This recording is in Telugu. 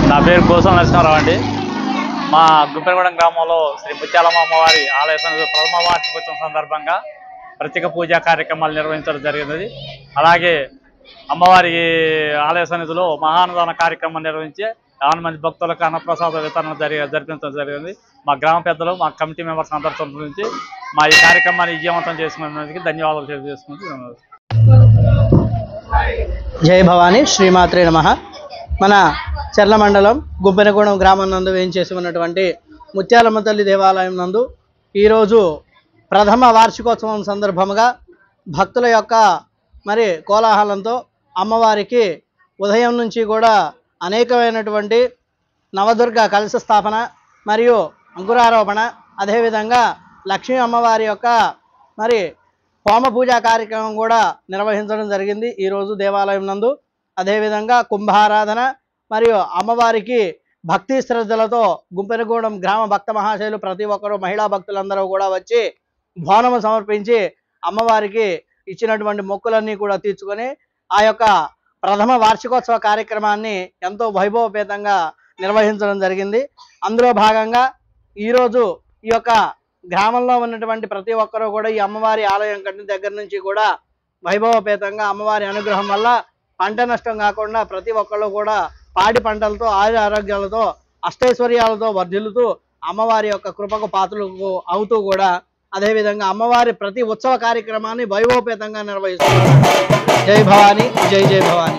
నా పేరు కోసం నరసింహారావు అండి. మా గుంపెనగూడెం గ్రామంలో శ్రీ ముత్యాలమ్మ అమ్మవారి ఆలయ సన్నిధిలో ప్రథమ వార్షికోత్సవం సందర్భంగా ప్రత్యేక పూజా కార్యక్రమాలు నిర్వహించడం జరిగినది. అలాగే అమ్మవారి ఆలయ సన్నిధిలో మహాన్నదాన కార్యక్రమం నిర్వహించి 50 మంది భక్తులకు అన్నప్రసాద వితరణ జరిపించడం జరిగింది. మా గ్రామ పెద్దలు, మా కమిటీ మెంబర్స్ అందరితో నుంచి మా ఈ కార్యక్రమాన్ని విజయవంతం చేసుకున్నందుకు ధన్యవాదాలు తెలియజేసుకుంటున్నాను. జై భవానీ, శ్రీమాత్రే నమః. మన చర్ల మండలం గుంపెనగూడెం గ్రామం నందు వేయించేసి ఉన్నటువంటి ముత్యాలమ్మ తల్లి దేవాలయం నందు ఈరోజు ప్రథమ వార్షికోత్సవం సందర్భంగా భక్తుల యొక్క కోలాహలంతో అమ్మవారికి ఉదయం నుంచి కూడా అనేకమైనటువంటి నవదుర్గ కలశ స్థాపన మరియు అంకురారోపణ, అదేవిధంగా లక్ష్మీ అమ్మవారి యొక్క హోమ పూజా కార్యక్రమం కూడా నిర్వహించడం జరిగింది ఈరోజు దేవాలయం నందు. అదేవిధంగా కుంభారాధన మరియు అమ్మవారికి భక్తి శ్రద్ధలతో గుంపెనగూడెం గ్రామ భక్త మహాశయులు ప్రతి ఒక్కరూ, మహిళా భక్తులందరూ కూడా వచ్చి బోనము సమర్పించి అమ్మవారికి ఇచ్చినటువంటి మొక్కులన్నీ కూడా తీర్చుకొని ఆ యొక్క ప్రథమ వార్షికోత్సవ కార్యక్రమాన్ని ఎంతో వైభవపేతంగా నిర్వహించడం జరిగింది. అందులో భాగంగా ఈరోజు ఈ యొక్క గ్రామంలో ఉన్నటువంటి ప్రతి ఒక్కరూ కూడా ఈ అమ్మవారి ఆలయం కట్టిన దగ్గర నుంచి కూడా వైభవపేతంగా అమ్మవారి అనుగ్రహం వల్ల పంట నష్టం కాకుండా ప్రతి ఒక్కళ్ళు కూడా పాడి పంటలతో ఆరోగ్యాలతో అష్టైశ్వర్యాలతో వర్ధిల్లుతూ అమ్మవారి యొక్క కృపకు పాత్రలకు అవుతూ కూడా అదేవిధంగా అమ్మవారి ప్రతి ఉత్సవ కార్యక్రమాన్ని వైభవపేతంగా నిర్వహిస్తున్నారు. జై భవానీ, జై జై భవానీ.